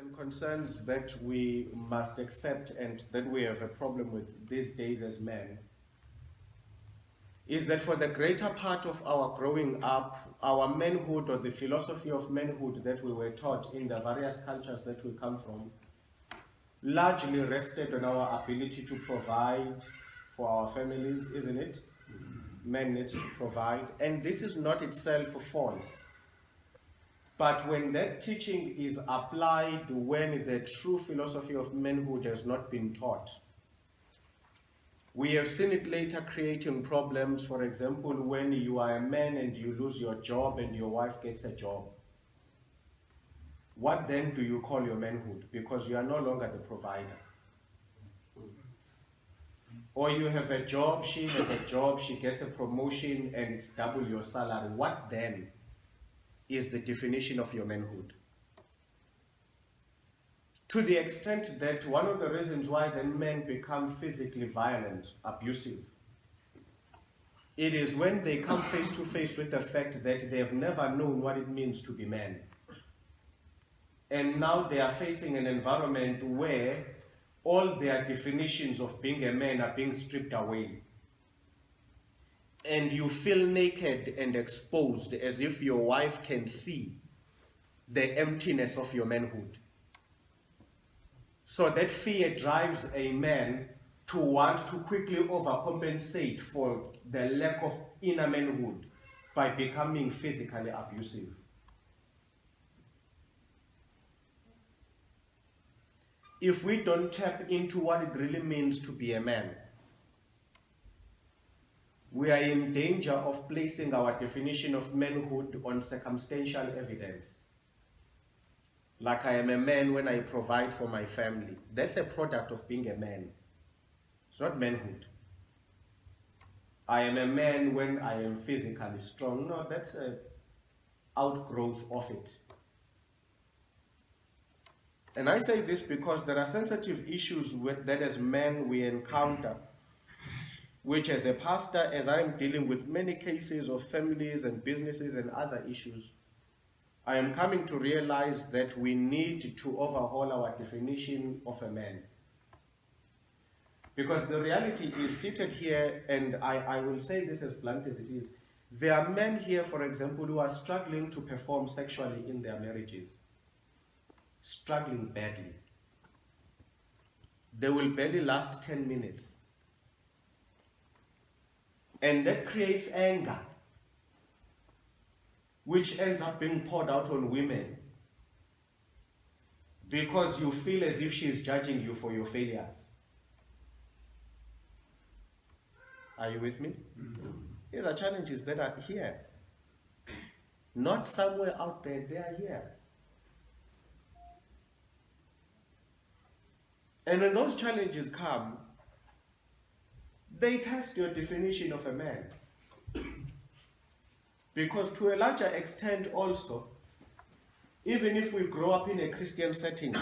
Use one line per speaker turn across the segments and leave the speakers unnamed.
and concerns that we must accept and that we have a problem with these days as men is that for the greater part of our growing up, our manhood or the philosophy of manhood that we were taught in the various cultures that we come from largely rested on our ability to provide for our families, isn't it? Men need to provide, and this is not itself false. But when that teaching is applied when the true philosophy of manhood has not been taught, we have seen it later creating problems. For example, when you are a man and you lose your job and your wife gets a job. What then do you call your manhood? Because you are no longer the provider. Or you have a job, she has a job, she gets a promotion and it's double your salary. What then is the definition of your manhood? To the extent that one of the reasons why then men become physically violent, abusive, it is when they come face to face with the fact that they have never known what it means to be men. And now they are facing an environment where all their definitions of being a man are being stripped away. And you feel naked and exposed as if your wife can see the emptiness of your manhood. So that fear drives a man to want to quickly overcompensate for the lack of inner manhood by becoming physically abusive. If we don't tap into what it really means to be a man, we are in danger of placing our definition of manhood on circumstantial evidence. Like I am a man when I provide for my family. That's a product of being a man. It's not manhood. I am a man when I am physically strong. No, that's an outgrowth of it. And I say this because there are sensitive issues that as men we encounter, which as a pastor, as I'm dealing with many cases of families and businesses and other issues, I am coming to realize that we need to overhaul our definition of a man. Because the reality is seated here, and I will say this as blunt as it is, there are men here, for example, who are struggling to perform sexually in their marriages. Struggling badly. They will barely last 10 minutes. And that creates anger, which ends up being poured out on women because you feel as if she is judging you for your failures. Are you with me? Mm-hmm. These are challenges that are here. Not somewhere out there, they are here. And when those challenges come, they test your definition of a man. Because to a larger extent also, even if we grow up in a Christian setting,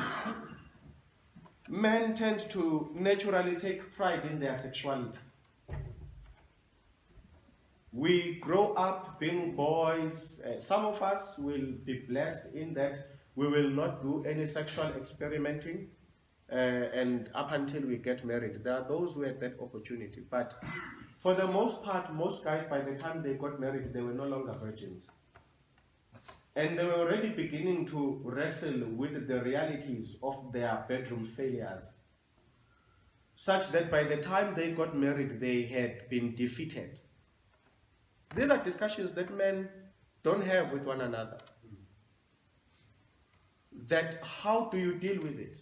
men tend to naturally take pride in their sexuality. We grow up being boys. Some of us will be blessed in that we will not do any sexual experimenting. And up until we get married, there are those who had that opportunity. But for the most part, most guys, by the time they got married, they were no longer virgins. And they were already beginning to wrestle with the realities of their bedroom failures, such that by the time they got married, they had been defeated. These are discussions that men don't have with one another. That how do you deal with it?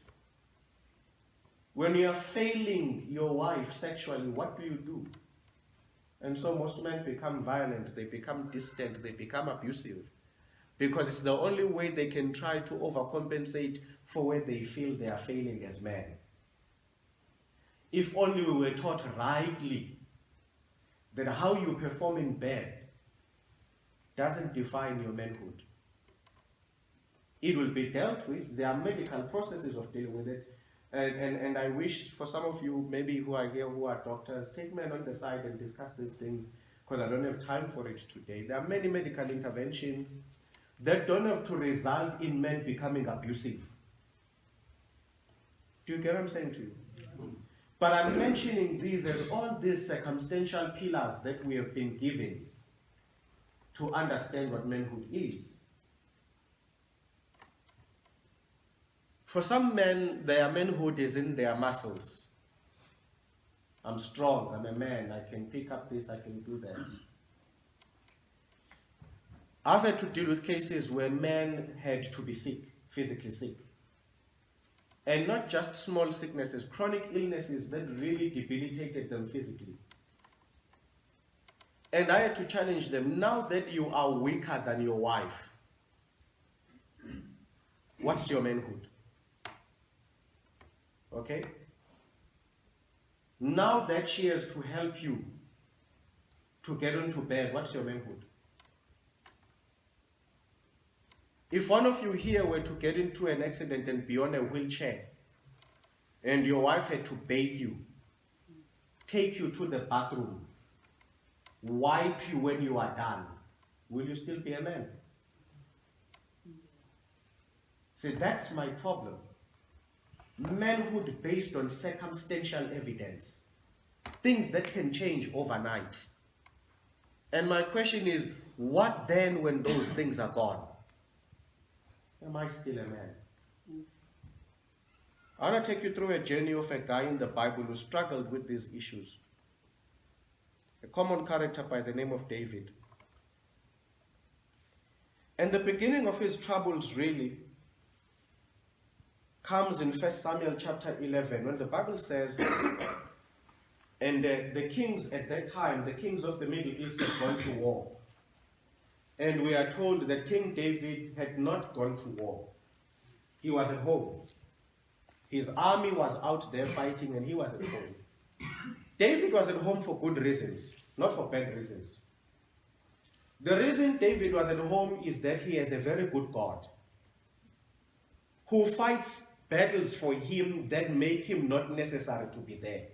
When you are failing your wife sexually, what do you do? And so most men become violent, they become distant, they become abusive. Because it's the only way they can try to overcompensate for where they feel they are failing as men. If only we were taught rightly that how you perform in bed doesn't define your manhood. It will be dealt with. There are medical processes of dealing with it. And I wish for some of you maybe who are here who are doctors, take men on the side and discuss these things, because I don't have time for it today. There are many medical interventions that don't have to result in men becoming abusive. Do you get what I'm saying to you? But I'm mentioning these as all these circumstantial pillars that we have been given to understand what manhood is. For some men, their manhood is in their muscles. I'm strong, I'm a man, I can pick up this, I can do that. I've had to deal with cases where men had to be sick, physically sick. And not just small sicknesses, chronic illnesses that really debilitated them physically. And I had to challenge them, now that you are weaker than your wife, what's your manhood? Okay? Now that she has to help you to get into bed, what's your manhood? If one of you here were to get into an accident and be on a wheelchair, and your wife had to bathe you, take you to the bathroom, wipe you when you are done, will you still be a man? See, that's my problem. Manhood based on circumstantial evidence. Things that can change overnight. And my question is, what then when those things are gone? Am I still a man? I want to take you through a journey of a guy in the Bible who struggled with these issues. A common character by the name of David. And the beginning of his troubles really comes in 1 Samuel chapter 11, when the Bible says, and the kings at that time, the kings of the Middle East had gone to war. And we are told that King David had not gone to war. He was at home. His army was out there fighting and he was at home. David was at home for good reasons, not for bad reasons. The reason David was at home is that he has a very good God who fights battles for him that make him not necessary to be there.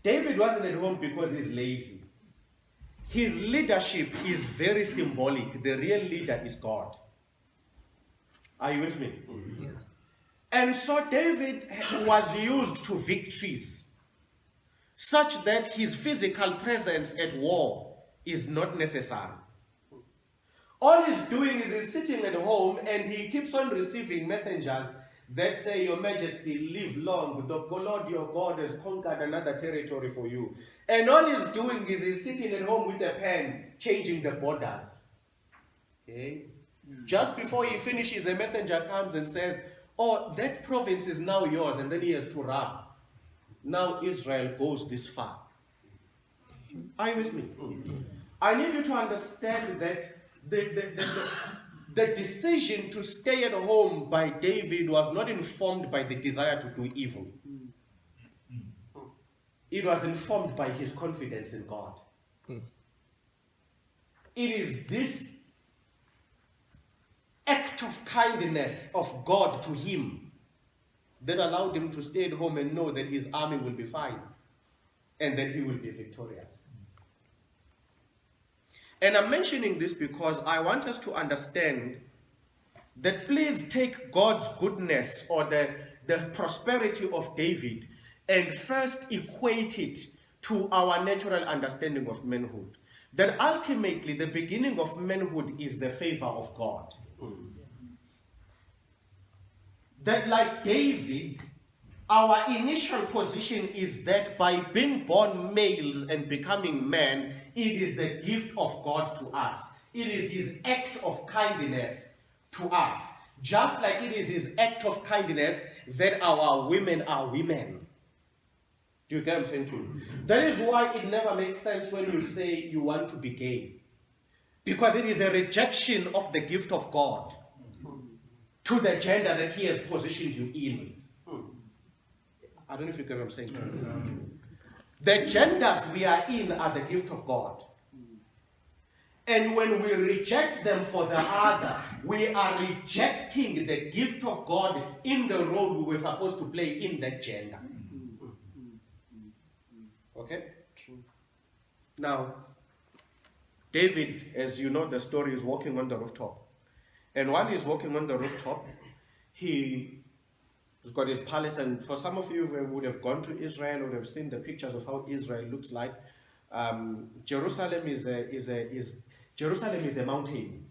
David wasn't at home because he's lazy. His leadership is very symbolic. The real leader is God. Are you with me? Yeah. And so David was used to victories, such that his physical presence at war is not necessary. All he's doing is he's sitting at home and he keeps on receiving messengers that say, Your Majesty, live long. The Lord your God has conquered another territory for you. And all he's doing is he's sitting at home with a pen, changing the borders. Okay? Just before he finishes, a messenger comes and says, Oh, that province is now yours, and then he has to run. Now Israel goes this far. Are you with me? I need you to understand that the decision to stay at home by David was not informed by the desire to do evil. It was informed by his confidence in God. It is this act of kindness of God to him that allowed him to stay at home and know that his army will be fine and that he will be victorious. And I'm mentioning this because I want us to understand that please take God's goodness or the prosperity of David and first equate it to our natural understanding of manhood. That ultimately the beginning of manhood is the favor of God. That like David, our initial position is that by being born males and becoming men, it is the gift of God to us. It is his act of kindness to us. Just like it is his act of kindness that our women are women. Do you get what I'm saying to you? That is why it never makes sense when you say you want to be gay. Because it is a rejection of the gift of God to the gender that he has positioned you in. I don't know if you get what I'm saying to you. The genders we are in are the gift of God. And when we reject them for the other, we are rejecting the gift of God in the role we were supposed to play in that gender. Okay? Now, David, as you know the story, is walking on the rooftop. And while he's walking on the rooftop, he He's got his palace, and for some of you who would have gone to Israel or have seen the pictures of how Israel looks like, Jerusalem is a mountain.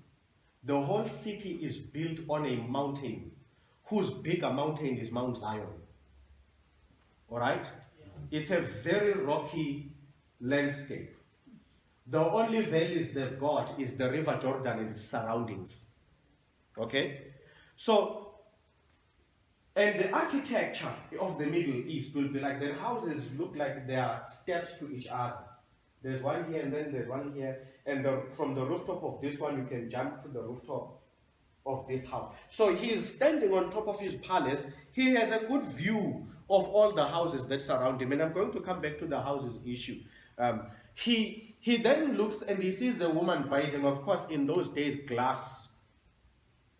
The whole city is built on a mountain, whose bigger mountain is Mount Zion. All right? Yeah. It's a very rocky landscape. The only valleys they've got is the River Jordan and its surroundings. Okay? So, and the architecture of the Middle East will be like the houses look like they are steps to each other. There's one here and then there's one here. And from the rooftop of this one, you can jump to the rooftop of this house. So he's standing on top of his palace. He has a good view of all the houses that surround him. And I'm going to come back to the houses issue. He then looks and he sees a woman bathing. Of course, in those days, glass,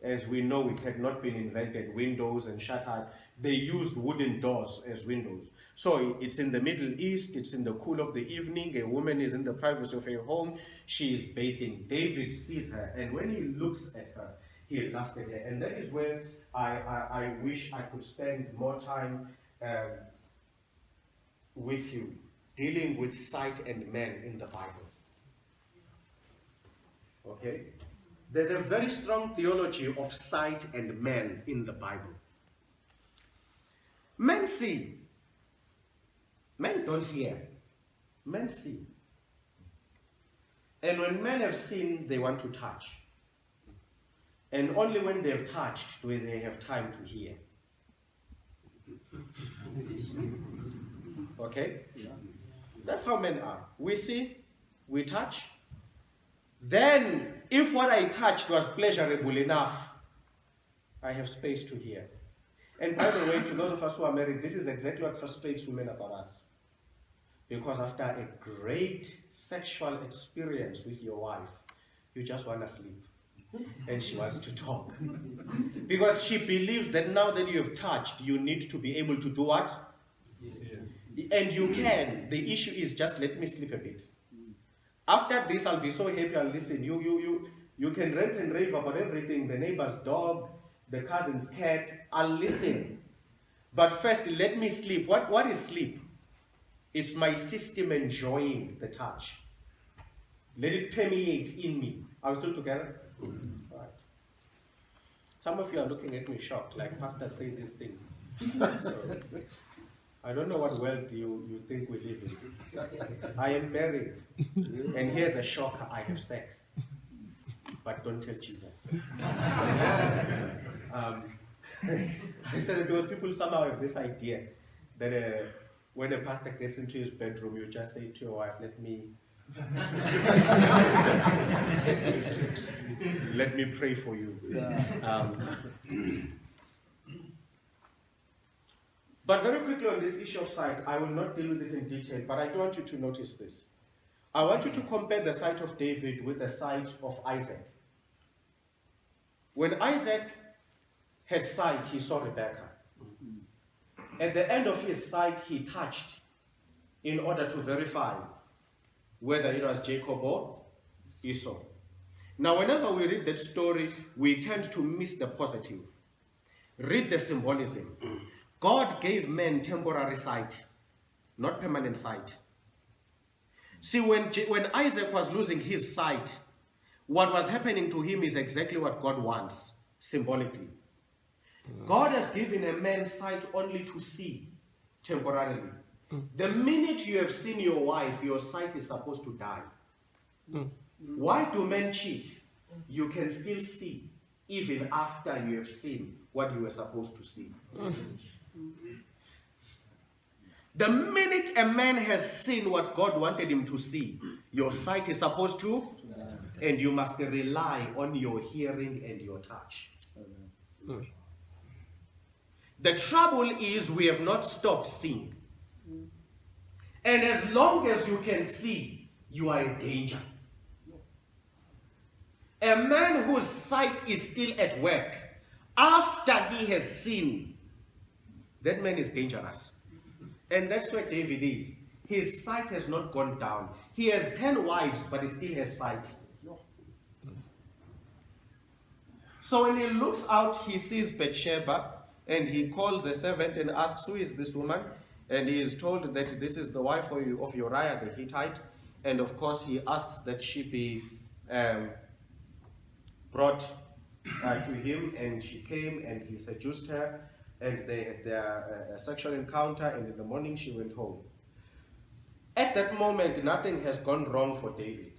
as we know, it had not been invented, windows and shutters. They used wooden doors as windows. So it's in the Middle East, it's in the cool of the evening, a woman is in the privacy of her home, she is bathing. David sees her, and when he looks at her, he laughs at her. And that is where I wish I could spend more time with you, dealing with sight and men in the Bible. Okay? There's a very strong theology of sight and men in the Bible. Men see. Men don't hear. Men see. And when men have seen, they want to touch. And only when they have touched do they have time to hear. Okay? That's how men are. We see, we touch. Then, if what I touched was pleasurable enough, I have space to hear. And by the way, to those of us who are married, this is exactly what frustrates women about us. Because after a great sexual experience with your wife, you just want to sleep. And she wants to talk. Because she believes that now that you have touched, you need to be able to do what? Yes. And you can. The issue is just let me sleep a bit. After this, I'll be so happy. I'll listen. You can rant and rave about everything. The neighbor's dog, the cousin's cat. I'll listen. But first, let me sleep. What is sleep? It's my system enjoying the touch. Let it permeate in me. Are we still together? Right. Some of you are looking at me shocked, like pastors say these things. So, I don't know what world you think we live in. I am married, and here's a shocker, I have sex. But don't tell Jesus. I said because people somehow have this idea that when a pastor gets into his bedroom, you just say to your wife, let me pray for you. But very quickly on this issue of sight, I will not deal with it in detail, but I do want you to notice this. I want you to compare the sight of David with the sight of Isaac. When Isaac had sight, he saw Rebekah. At the end of his sight, he touched in order to verify whether it was Jacob or Esau. Now, whenever we read that story, we tend to miss the positive. Read the symbolism. God gave men temporary sight, not permanent sight. See, when Isaac was losing his sight, what was happening to him is exactly what God wants, symbolically. God has given a man sight only to see, temporarily. The minute you have seen your wife, your sight is supposed to die. Why do men cheat? You can still see, even after you have seen what you were supposed to see. The minute a man has seen what God wanted him to see, your sight is supposed to, and you must rely on your hearing and your touch. The trouble is we have not stopped seeing. And as long as you can see, you are in danger. A man whose sight is still at work, after he has seen, that man is dangerous. And that's where David is. His sight has not gone down. He has 10 wives, but he still has sight. So when he looks out, he sees Bathsheba, and he calls a servant and asks, who is this woman? And he is told that this is the wife of Uriah the Hittite. And of course, he asks that she be brought to him, and she came and he seduced her, and they had their sexual encounter, and in the morning she went home. At that moment, nothing has gone wrong for David.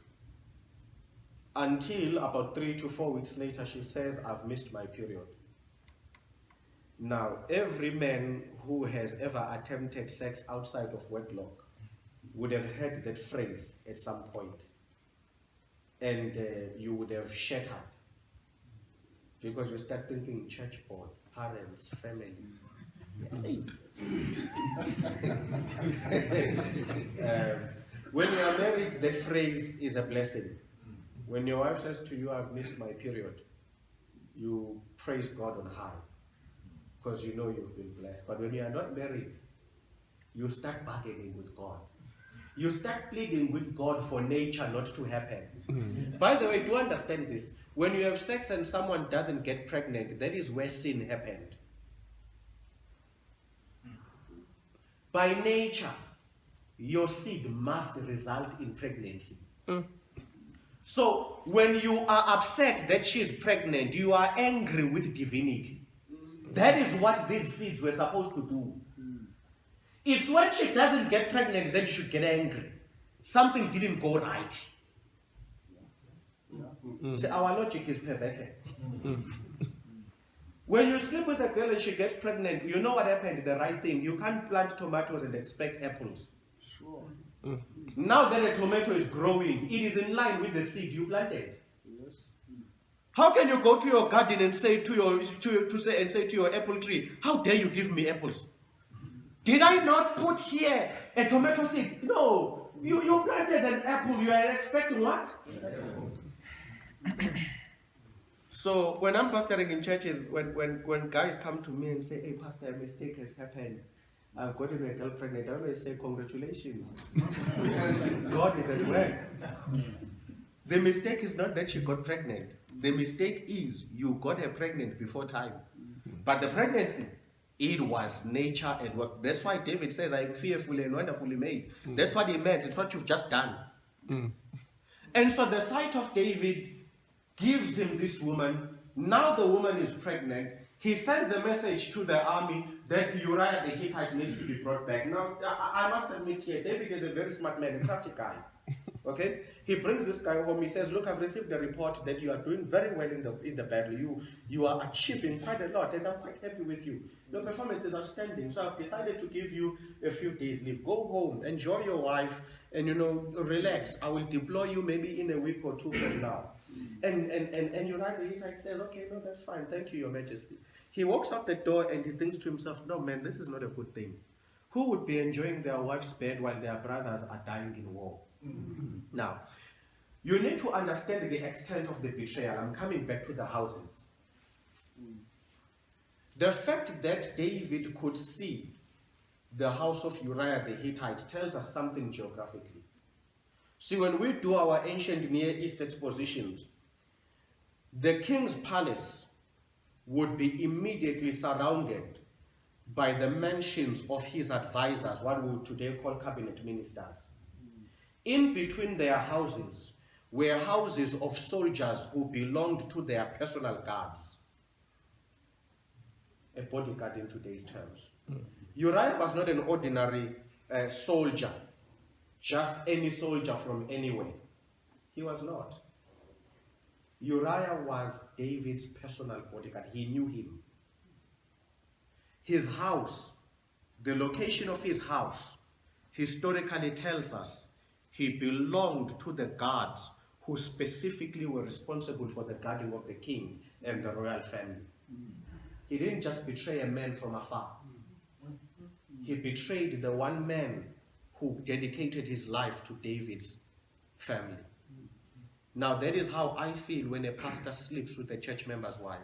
Until about 3 to 4 weeks later, she says, I've missed my period. Now, every man who has ever attempted sex outside of wedlock would have heard that phrase at some point. And you would have shattered. Because you start thinking church board, parents, family. When you are married, that phrase is a blessing. When your wife says to you, I've missed my period, you praise God on high, because you know you've been blessed. But when you are not married, you start bargaining with God. You start pleading with God for nature not to happen. By the way, do understand this. When you have sex and someone doesn't get pregnant, that is where sin happened. By nature, your seed must result in pregnancy. So when you are upset that she's pregnant, you are angry with divinity. That is what these seeds were supposed to do. It's when she doesn't get pregnant that you should get angry. Something didn't go right. So our logic is perverted. When you sleep with a girl and she gets pregnant, you know what happened, the right thing. You can't plant tomatoes and expect apples.
Sure.
Now that a tomato is growing, it is in line with the seed you planted.
Yes.
How can you go to your garden and say to your apple tree, how dare you give me apples? Did I not put here a tomato seed? No. You planted an apple, you are expecting what? So when I'm pastoring in churches, when guys come to me and say, hey pastor, a mistake has happened, I've gotten a girl pregnant, I always say congratulations. God is at work. The mistake is not that she got pregnant. The mistake is you got her pregnant before time. But the pregnancy, it was nature at work. That's why David says, I am fearfully and wonderfully made. That's what he meant. It's what you've just done. And so the sight of David gives him this woman. Now the woman is pregnant. He sends a message to the army that Uriah the Hittite needs to be brought back. Now, I must admit here, David is a very smart man, a crafty guy. Okay? He brings this guy home. He says, look, I've received a report that you are doing very well in the battle. You are achieving quite a lot, and I'm quite happy with you. Your performance is outstanding. So I've decided to give you a few days leave. Go home, enjoy your wife, and relax. I will deploy you maybe in a week or two from now. And Uriah the Hittite says, okay, no, that's fine. Thank you, Your Majesty. He walks out the door and he thinks to himself, no, man, this is not a good thing. Who would be enjoying their wife's bed while their brothers are dying in war? Now, you need to understand the extent of the betrayal. I'm coming back to the houses. The fact that David could see the house of Uriah the Hittite tells us something geographically. See, when we do our ancient Near East expositions, the king's palace would be immediately surrounded by the mansions of his advisors, what we would today call cabinet ministers. In between their houses were houses of soldiers who belonged to their personal guards. A bodyguard in today's terms. Uriah was not an ordinary soldier, just any soldier from anywhere. He was not. Uriah was David's personal bodyguard. He knew him. His house, the location of his house, historically tells us he belonged to the guards who specifically were responsible for the guarding of the king and the royal family. He didn't just betray a man from afar. He betrayed the one man who dedicated his life to David's family. Now that is how I feel when a pastor sleeps with a church member's wife.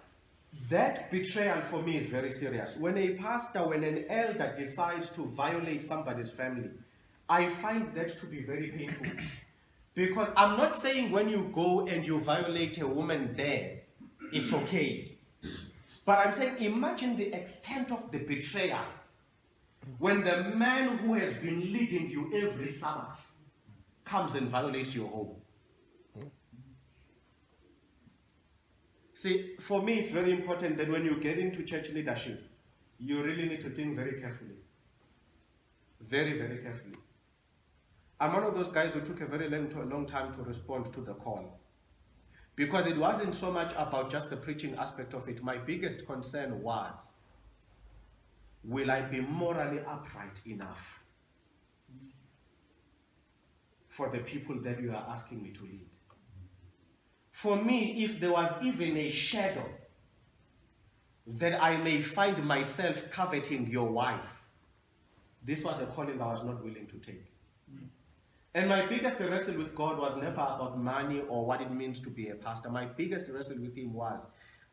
That betrayal for me is very serious. When a pastor, when an elder decides to violate somebody's family, I find that to be very painful. Because I'm not saying when you go and you violate a woman there, it's okay. But I'm saying, imagine the extent of the betrayal when the man who has been leading you every Sabbath comes and violates your home. See, for me, it's very important that when you get into church leadership, you really need to think very carefully. Very, very carefully. I'm one of those guys who took a very long time to respond to the call. Because it wasn't so much about just the preaching aspect of it. My biggest concern was, will I be morally upright enough for the people that you are asking me to lead? For me, if there was even a shadow that I may find myself coveting your wife, this was a calling I was not willing to take. And my biggest wrestle with God was never about money or what it means to be a pastor. My biggest wrestle with him was,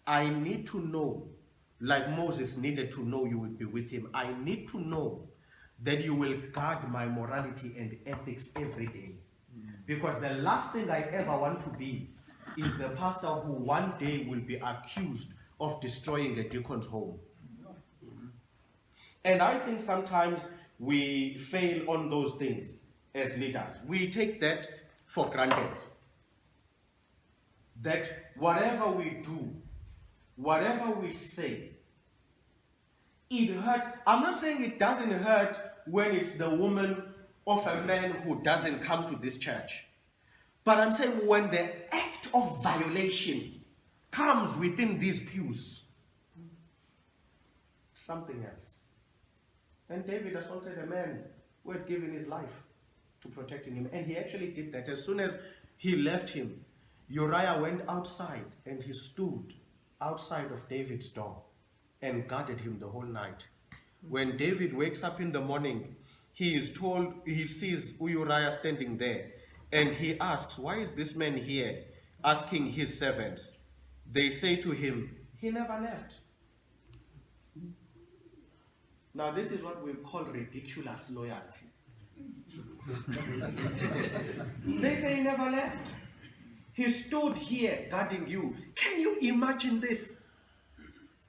I need to know, like Moses needed to know you would be with him, I need to know that you will guard my morality and ethics every day. Because the last thing I ever want to be is the pastor who one day will be accused of destroying a deacon's home. And I think sometimes we fail on those things. As leaders, we take that for granted. That whatever we do, whatever we say, it hurts. I'm not saying it doesn't hurt when it's the woman of a man who doesn't come to this church. But I'm saying when the act of violation comes within these pews, something else. And David assaulted a man who had given his life to protecting him. And he actually did that. As soon as he left him, Uriah went outside and he stood outside of David's door and guarded him the whole night. When David wakes up in the morning, he is told, he sees Uriah standing there and he asks, why is this man here? Asking his servants. They say to him, he never left. Now this is what we call ridiculous loyalty. They say he never left. He stood here guarding you. Can you imagine this?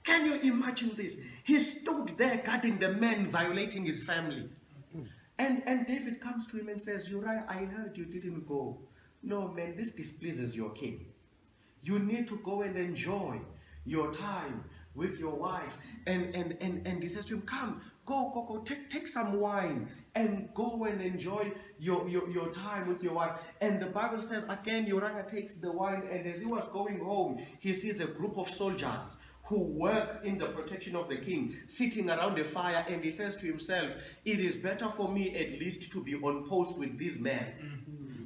Can you imagine this? He stood there guarding the man violating his family. And David comes to him and says, Uriah, I heard you didn't go. No, man, this displeases your king. You need to go and enjoy your time with your wife. And he says to him, come, go, take some wine and go and enjoy your time with your wife. And the Bible says, again, Uriah takes the wine, and as he was going home, he sees a group of soldiers who work in the protection of the king, sitting around a fire, and he says to himself, it is better for me at least to be on post with these men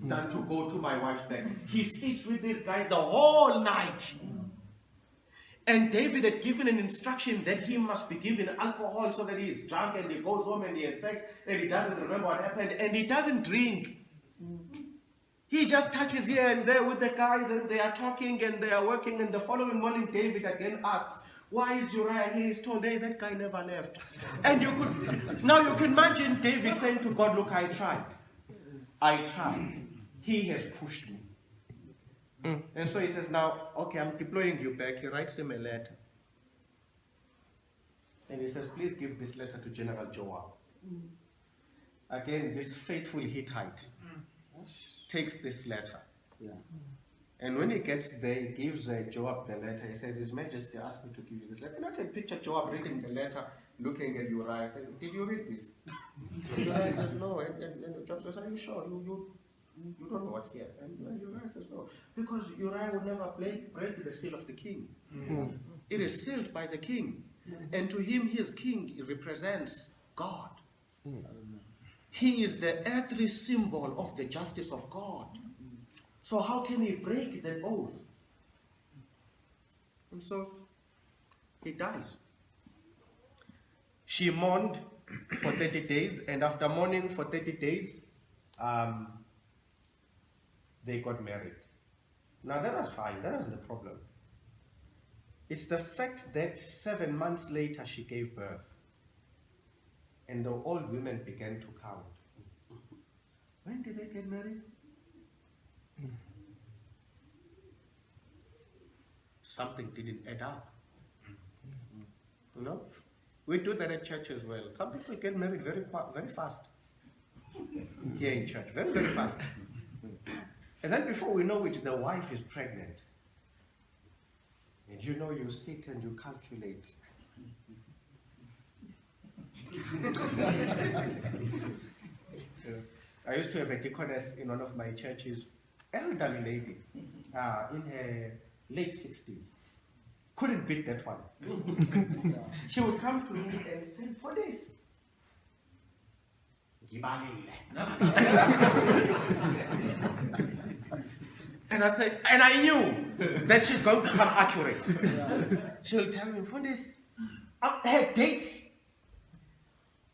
than to go to my wife's bed. He sits with these guys the whole night. And David had given an instruction that he must be given alcohol so that he is drunk and he goes home and he has sex and he doesn't remember what happened and he doesn't drink. He just touches here and there with the guys and they are talking and they are working, and the following morning David again asks, why is Uriah here? He's told, hey, that guy never left. And you can imagine David saying to God, look, I tried. He has pushed me. And so he says, now, okay, I'm deploying you back. He writes him a letter. And he says, please give this letter to General Joab. Again, this faithful Hittite takes this letter. Yeah. And when he gets there, he gives Joab the letter. He says, His Majesty asked me to give you this letter. And I can picture Joab reading the letter, looking at Uriah, saying, did you read this? And Uriah says, no. And Joab says, are you sure? You don't know what's here. And Uriah says, no. Because Uriah would never break the seal of the king. It is sealed by the king. And to him, his king represents God. He is the earthly symbol of the justice of God. So how can he break that oath? And so he dies. She mourned for 30 days, and after mourning for 30 days, they got married. Now that was fine, that wasn't the problem. It's the fact that 7 months later she gave birth, and the old women began to count. When did they get married? Something didn't add up. You know, we do that at church as well. Some people get married very fast here in church, very, very fast. And then before we know it, the wife is pregnant. And you know, you sit and you calculate. I used to have a deaconess in one of my churches, elderly lady, in her late 60s. Couldn't beat that one. She would come to me and say, for this. And I said, and I knew that she's going to come accurate. She'll tell me, for this, her dates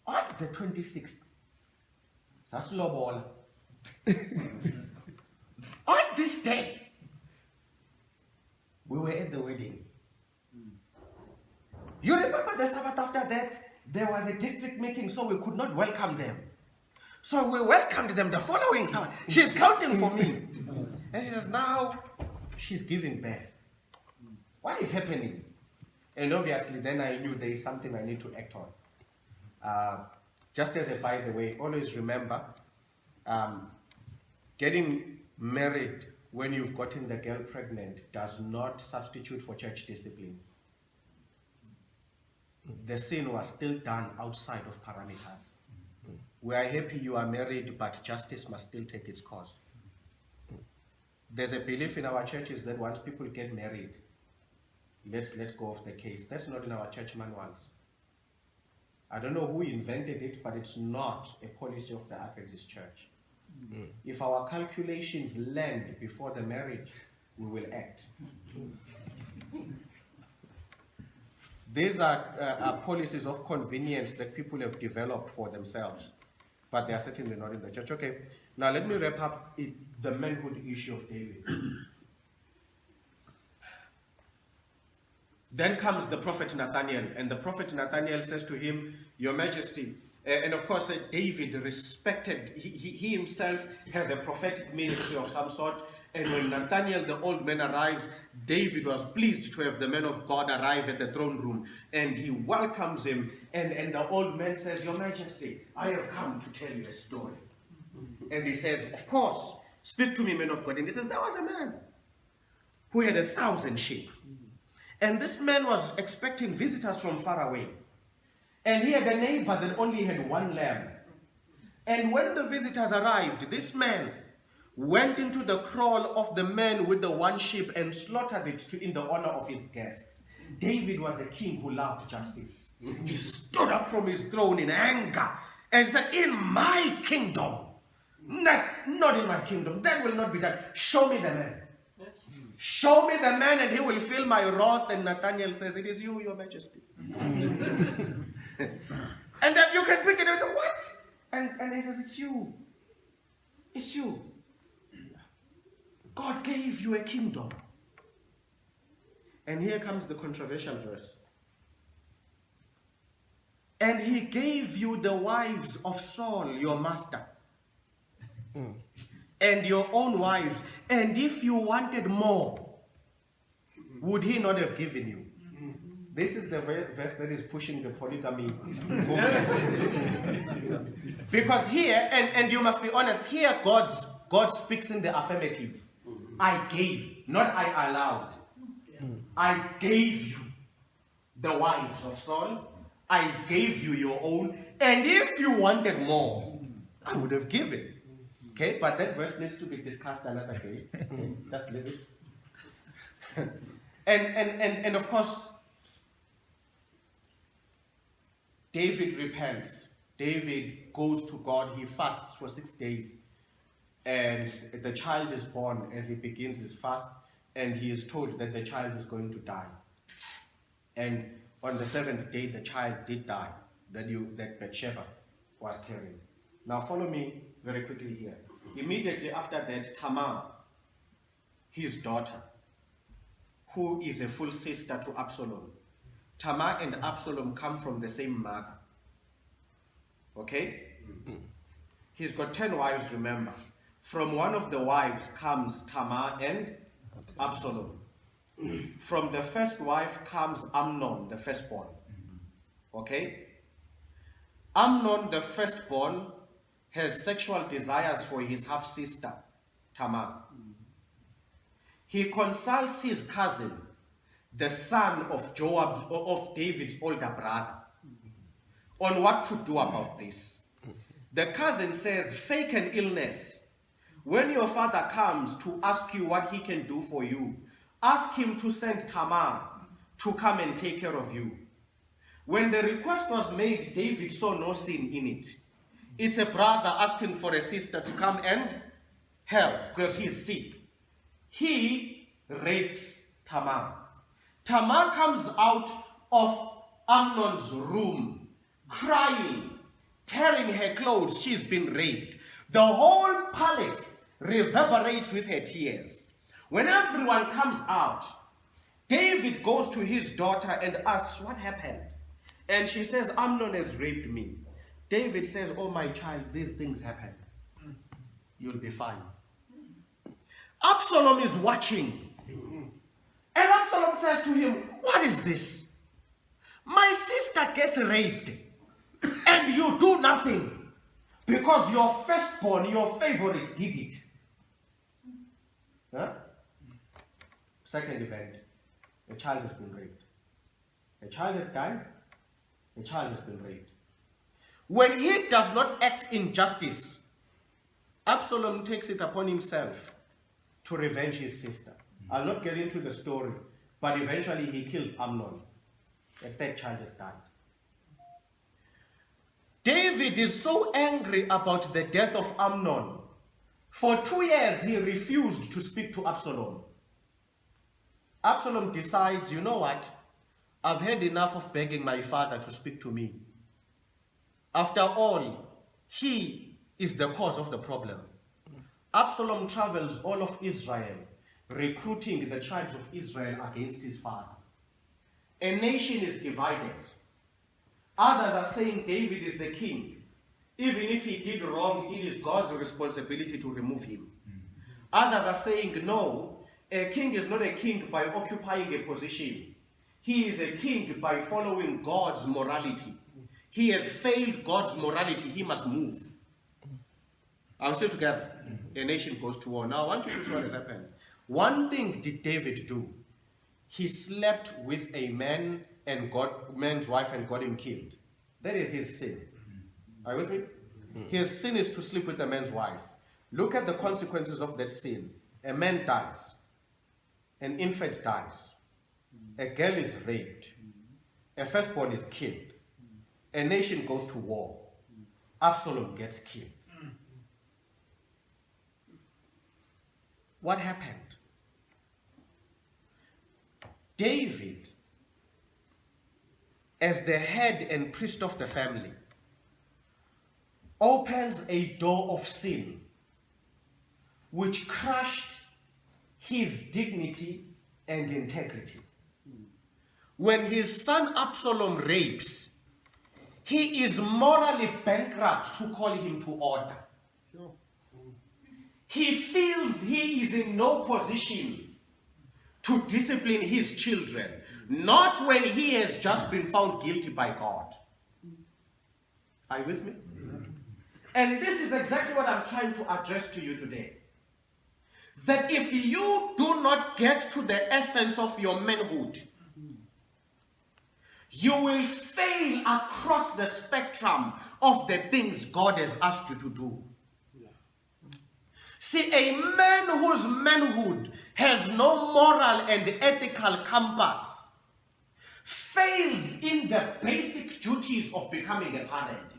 on the 26th. On this day, we were at the wedding. You remember the Sabbath after that? There was a district meeting, so we could not welcome them. So we welcomed them the following Sabbath. She's counting for me. And she says, now she's giving birth. What is happening? And obviously, then I knew there is something I need to act on. Just as a by the way, always remember, getting married when you've gotten the girl pregnant does not substitute for church discipline. The sin was still done outside of parameters. We are happy you are married, but justice must still take its course. There's a belief in our churches that once people get married, let's let go of the case. That's not in our church manuals. I don't know who invented it, but it's not a policy of the Adventist Church. If our calculations land before the marriage, we will act. These are policies of convenience that people have developed for themselves, but they are certainly not in the church. Okay, now let me wrap up the manhood issue of David. Then comes the prophet Nathaniel, and the prophet Nathaniel says to him, Your Majesty, and of course David respected, he himself has a prophetic ministry of some sort, and when Nathaniel the old man arrives, David was pleased to have the man of God arrive at the throne room, and he welcomes him, and the old man says, Your Majesty, I have come to tell you a story. And he says, of course, speak to me, man of God. And he says, there was a man who had 1,000 sheep. And this man was expecting visitors from far away. And he had a neighbor that only had 1 lamb. And when the visitors arrived, this man went into the kraal of the man with the 1 sheep and slaughtered it in the honor of his guests. David was a king who loved justice. He stood up from his throne in anger and said, in my kingdom, not in my kingdom, that will not be done. Show me the man. Show me the man and he will feel my wrath. And Nathaniel says, it is you, Your Majesty. And then you can preach it and say, what? And he says, it's you. It's you. God gave you a kingdom. And here comes the controversial verse. And he gave you the wives of Saul, your master. And your own wives. And if you wanted more, would he not have given you? This is the verse that is pushing the polygamy movement. Because here, and you must be honest, here God speaks in the affirmative. I gave, not I allowed. I gave you the wives of Saul. I gave you your own. And if you wanted more, I would have given. Okay, but that verse needs to be discussed another day. Just leave it. And of course, David repents. David goes to God. He fasts for 6 days. And the child is born as he begins his fast. And he is told that the child is going to die. And on the 7th day, the child did die. That Bathsheba was carrying. Now follow me very quickly here. Immediately after that, Tamar, his daughter, who is a full sister to Absalom. Tamar and Absalom come from the same mother. Okay? He's got 10 wives, remember. From one of the wives comes Tamar and Absalom. From the first wife comes Amnon, the firstborn. Okay? Amnon, the firstborn, has sexual desires for his half-sister, Tamar. He consults his cousin, the son of David's older brother, on what to do about this. The cousin says, fake an illness. When your father comes to ask you what he can do for you, ask him to send Tamar to come and take care of you. When the request was made, David saw no sin in it. It's a brother asking for a sister to come and help because he's sick. He rapes Tamar. Tamar comes out of Amnon's room, crying, tearing her clothes. She's been raped. The whole palace reverberates with her tears. When everyone comes out, David goes to his daughter and asks, what happened? And she says, Amnon has raped me. David says, oh my child, these things happen. You'll be fine. Absalom is watching. And Absalom says to him, what is this? My sister gets raped and you do nothing because your firstborn, your favorite, did it. Huh? Second event, a child has been raped. A child has died, a child has been raped. When he does not act in justice, Absalom takes it upon himself to revenge his sister. I'll not get into the story, but eventually he kills Amnon. A third child has died. David is so angry about the death of Amnon. For 2 years, he refused to speak to Absalom. Absalom decides, you know what? I've had enough of begging my father to speak to me. After all, he is the cause of the problem. Absalom travels all of Israel, recruiting the tribes of Israel against his father. A nation is divided. Others are saying David is the king. Even if he did wrong, it is God's responsibility to remove him. Others are saying, no, a king is not a king by occupying a position. He is a king by following God's morality. He has failed God's morality. He must move. Are we still together? A nation goes to war. Now, I want you to see what has happened. One thing did David do. He slept with a man's wife and got him killed. That is his sin. Are you with me? His sin is to sleep with a man's wife. Look at the consequences of that sin. A man dies. An infant dies. A girl is raped. A firstborn is killed. A nation goes to war. Absalom gets killed. What happened? David, as the head and priest of the family, opens a door of sin which crushed his dignity and integrity. When his son Absalom rapes, he is morally bankrupt to call him to order. He feels he is in no position to discipline his children, not when he has just been found guilty by God. Are you with me? And this is exactly what I'm trying to address to you today. That if you do not get to the essence of your manhood, you will fail across the spectrum of the things God has asked you to do. See, a man whose manhood has no moral and ethical compass fails in the basic duties of becoming a parent.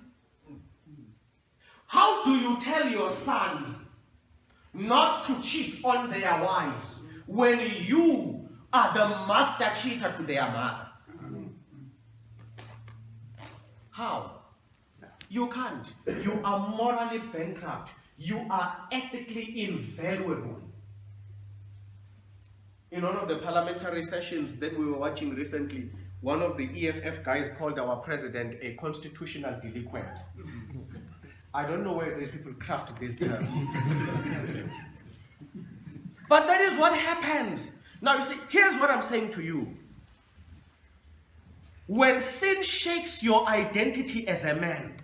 How do you tell your sons not to cheat on their wives when you are the master cheater to their mother? How? You can't. You are morally bankrupt. You are ethically invaluable. In one of the parliamentary sessions that we were watching recently, one of the EFF guys called our president a constitutional delinquent. I don't know where these people craft these terms. But that is what happens. Now you see, here's what I'm saying to you. When sin shakes your identity as a man,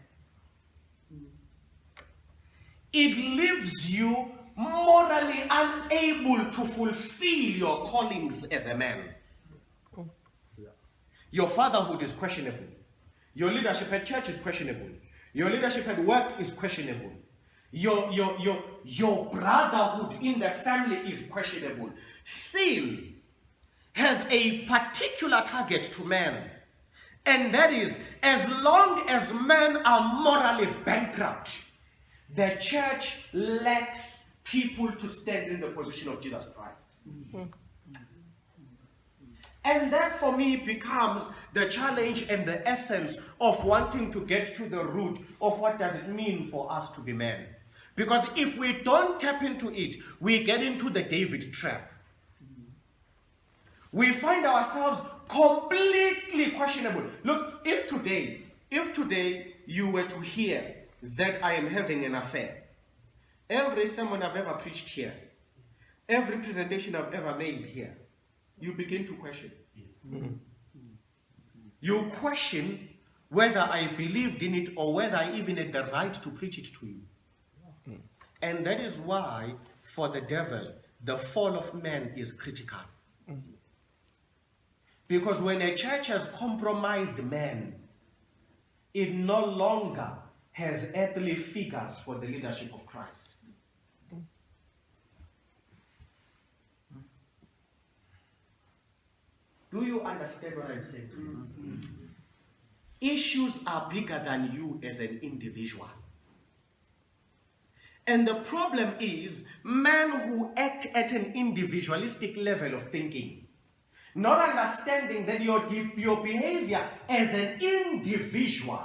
it leaves you morally unable to fulfill your callings as a man. Your fatherhood is questionable. Your leadership at church is questionable. Your leadership at work is questionable. Your brotherhood in the family is questionable. Sin has a particular target to man. And that is, as long as men are morally bankrupt, the church lacks people to stand in the position of Jesus Christ. And that for me becomes the challenge and the essence of wanting to get to the root of what does it mean for us to be men. Because if we don't tap into it, we get into the David trap. We find ourselves completely questionable. Look, if today you were to hear that I am having an affair, every sermon I've ever preached here, every presentation I've ever made here, you begin to question. You question whether I believed in it or whether I even had the right to preach it to you. And that is why, for the devil, the fall of man is critical. Because when a church has compromised man, it no longer has earthly figures for the leadership of Christ. Do you understand what I'm saying? Issues are bigger than you as an individual. And the problem is men who act at an individualistic level of thinking, not understanding that your behavior as an individual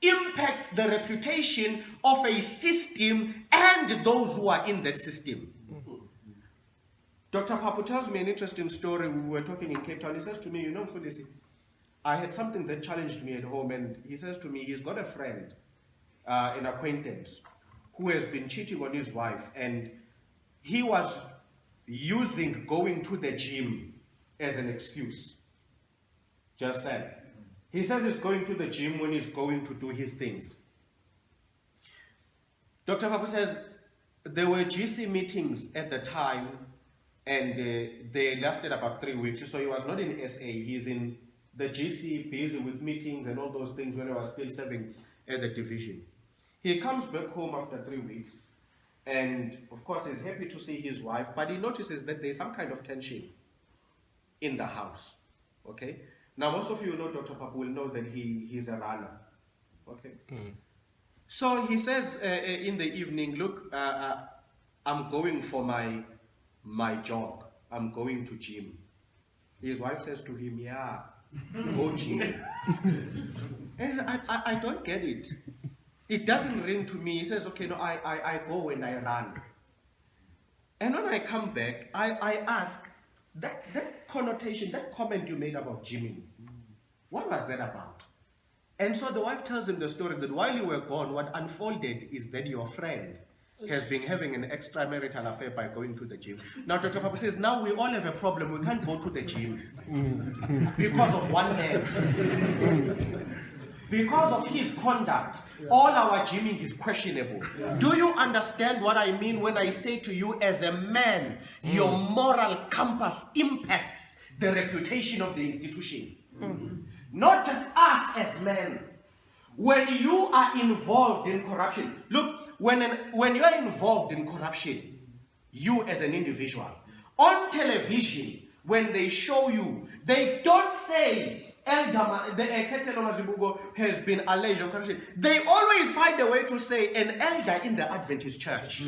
impacts the reputation of a system and those who are in that system. Dr. Papu tells me an interesting story. We were talking in Cape Town. He says to me, you know, Fulisi, I had something that challenged me at home, and he says to me, he's got a friend, an acquaintance, who has been cheating on his wife, and he was using going to the gym as an excuse. Just that. He says he's going to the gym when he's going to do his things. Dr. Papu says there were GC meetings at the time, and they lasted about 3 weeks. So he was not in SA, he's in the GC, busy with meetings and all those things when he was still serving at the division. He comes back home after 3 weeks, and of course he's happy to see his wife, but he notices that there's some kind of tension in the house. Okay? Now most of you know Dr. Papu will know that he's a runner. Okay? So he says in the evening, look, I'm going for my jog. I'm going to gym. His wife says to him, yeah, go gym. And he says, I don't get it. It doesn't ring to me. He says, okay, no, I go and I run. And when I come back, I ask, that connotation, that comment you made about gymming, what was that about? And so the wife tells him the story that while you were gone, what unfolded is that your friend has been having an extramarital affair by going to the gym. Now Dr. Papu says, now we all have a problem. We can't go to the gym because of one man. Because of his conduct, all our gymming is questionable. Do you understand what I mean when I say to you, as a man, your moral compass impacts the reputation of the institution? Not just us as men. When you are involved in corruption, look, when you are involved in corruption, you as an individual, on television, when they show you, they don't say, Khethelo Mazibuko has been alleged of corruption. They always find a way to say an elder in the Adventist church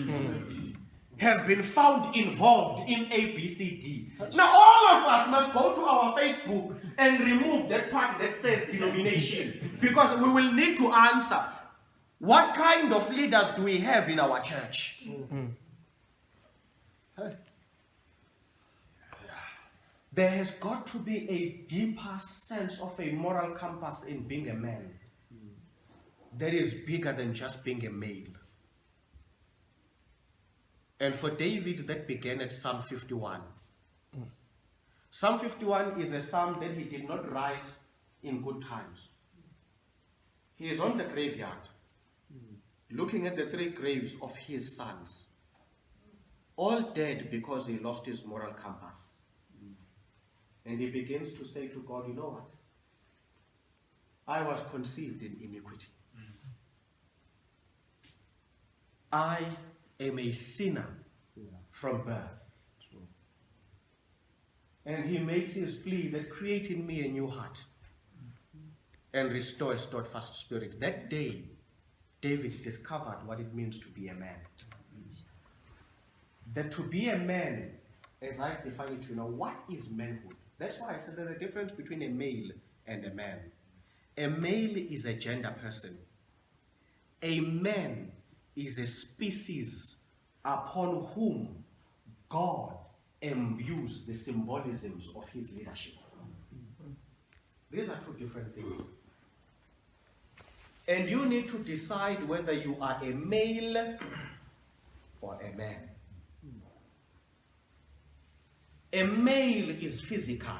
has been found involved in ABCD. Now all of us must go to our Facebook and remove that part that says denomination, because we will need to answer, what kind of leaders do we have in our church? There has got to be a deeper sense of a moral compass in being a man that is bigger than just being a male. And for David, that began at Psalm 51. Psalm 51 is a psalm that he did not write in good times. He is on the graveyard, looking at the 3 graves of his sons, all dead because he lost his moral compass. And he begins to say to God, you know what? I was conceived in iniquity. I am a sinner from birth. And he makes his plea that create in me a new heart and restore a steadfast spirit. That day, David discovered what it means to be a man. That to be a man, as I define it, what is manhood? That's why I said there's a difference between a male and a man. A male is a gender person. A man is a species upon whom God imbues the symbolisms of his leadership. These are 2 different things. And you need to decide whether you are a male or a man. A male is physical.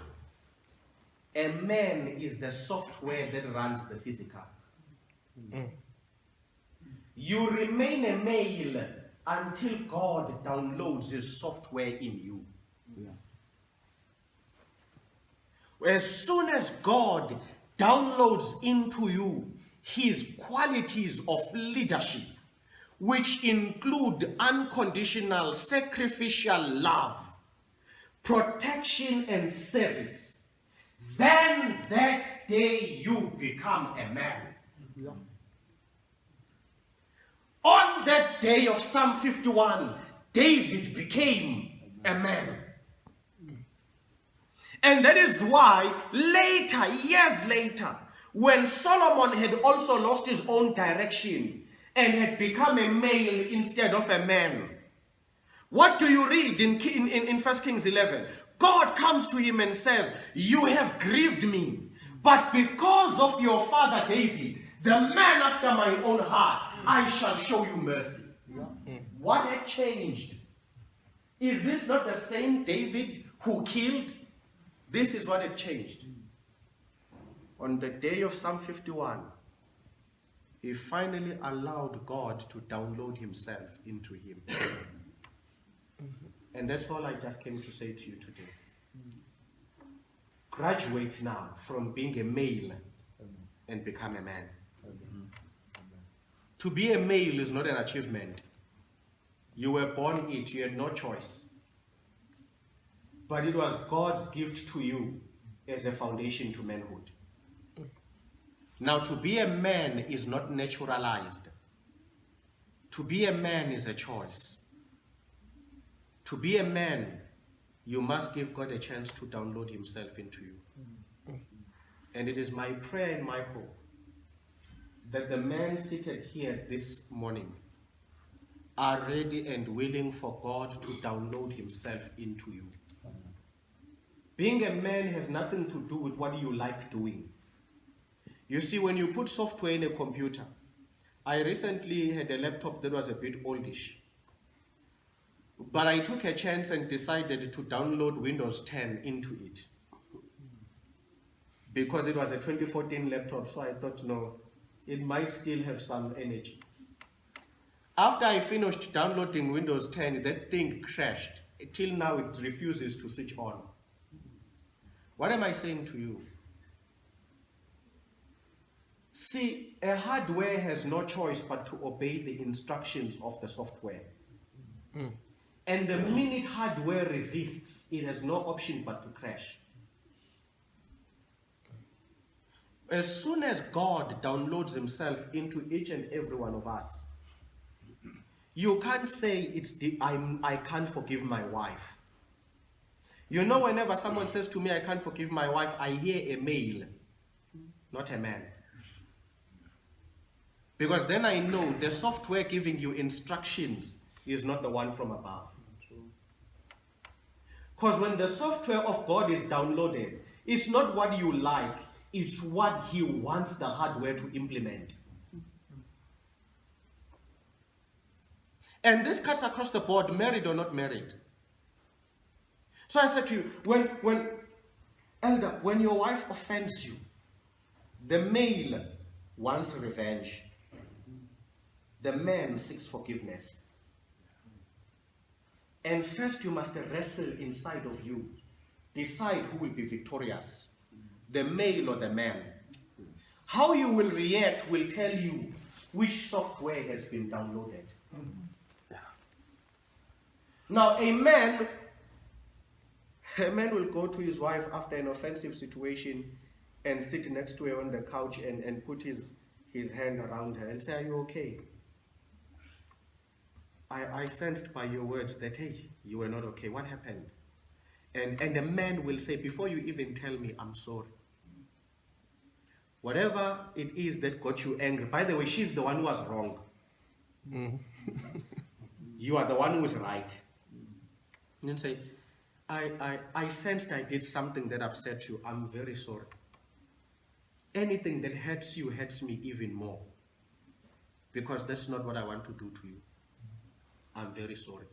A man is the software that runs the physical. You remain a male until God downloads his software in you. As soon as God downloads into you his qualities of leadership, which include unconditional sacrificial love, protection and service, then that day you become a man. On that day of Psalm 51, David became a man. And that is why later, years later, when Solomon had also lost his own direction and had become a male instead of a man, what do you read in 1 Kings 11? God comes to him and says, you have grieved me, but because of your father David, the man after my own heart, I shall show you mercy. What had changed? Is this not the same David who killed? This is what had changed. On the day of Psalm 51, he finally allowed God to download himself into him. And that's all I just came to say to you today. Graduate now from being a male and become a man. To be a male is not an achievement. You were born it, you had no choice. But it was God's gift to you as a foundation to manhood. Now, to be a man is not naturalized. To be a man is a choice. To be a man, you must give God a chance to download himself into you. And it is my prayer and my hope that the men seated here this morning are ready and willing for God to download himself into you. Being a man has nothing to do with what you like doing. You see, when you put software in a computer, I recently had a laptop that was a bit oldish. But I took a chance and decided to download Windows 10 into it. Because it was a 2014 laptop, so I thought, no, it might still have some energy. After I finished downloading Windows 10, that thing crashed. Till now, it refuses to switch on. What am I saying to you? See, a hardware has no choice but to obey the instructions of the software. And the minute hardware resists, it has no option but to crash. As soon as God downloads himself into each and every one of us, you can't say I can't forgive my wife. You know, whenever someone says to me, I can't forgive my wife, I hear a male, not a man. Because then I know the software giving you instructions is not the one from above. Because when the software of God is downloaded, it's not what you like, it's what he wants the hardware to implement. And this cuts across the board, married or not married. So I said to you, when your wife offends you, The male wants revenge. The man seeks forgiveness. And first you must wrestle inside of you. Decide who will be victorious, the male or the man. How you will react will tell you which software has been downloaded. Now, a man will go to his wife after an offensive situation and sit next to her on the couch and put his hand around her and say, "Are you okay? I sensed by your words that, hey, you were not okay. What happened?" And the man will say, "Before you even tell me, I'm sorry. Whatever it is that got you angry," by the way, she's the one who was wrong. You are the one who is right. And then say, I sensed I did something that upset you. I'm very sorry. Anything that hurts you hurts me even more, because that's not what I want to do to you. I'm very sorry.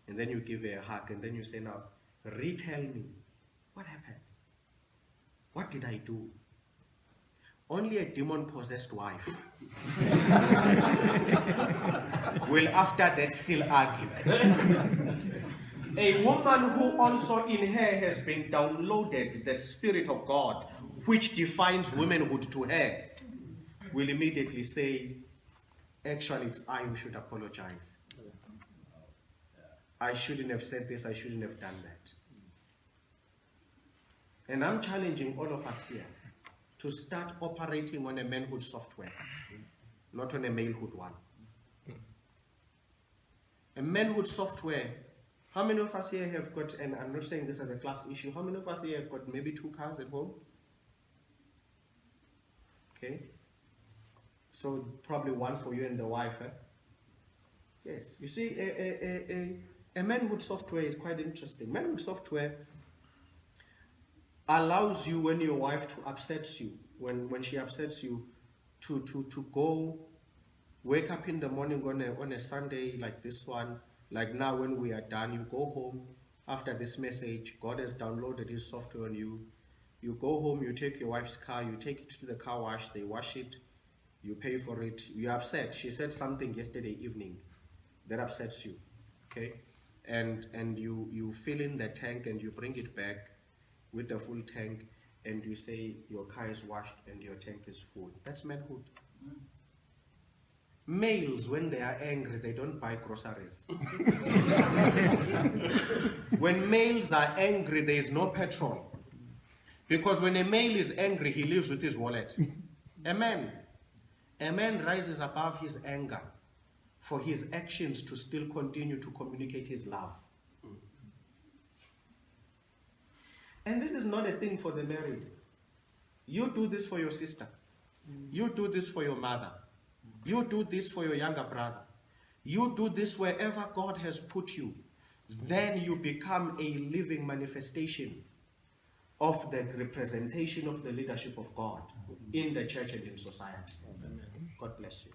And then you give her a hug, and then you say, "Now, retell me, what happened? What did I do?" Only a demon-possessed wife will after that still argue. A woman who also in her has been downloaded the Spirit of God, which defines womanhood to her, will immediately say, "Actually, it's I who should apologize. I shouldn't have said this, I shouldn't have done that." And I'm challenging all of us here to start operating on a manhood software, not on a malehood one. A manhood software, how many of us here have got, and I'm not saying this as a class issue, how many of us here have got maybe 2 cars at home? Okay. So probably one for you and the wife, eh? Yes. You see, a manhood software is quite interesting. Manhood software allows you, when your wife upsets you, when she upsets you, to go wake up in the morning on a Sunday like this one, like now when we are done, you go home after this message, God has downloaded his software on you. You go home, you take your wife's car, you take it to the car wash, they wash it, you pay for it, you're upset. She said something yesterday evening that upsets you, okay? And you fill in the tank and you bring it back with the full tank, and you say your car is washed and your tank is full. That's manhood. Males, when they are angry, they don't buy groceries. When males are angry, there is no petrol. Because when a male is angry, he lives with his wallet. A man rises above his anger for his actions to still continue to communicate his love. And this is not a thing for the married. You do this for your sister. You do this for your mother. You do this for your younger brother. You do this wherever God has put you. Then you become a living manifestation of the representation of the leadership of God in the church and in society. God bless you.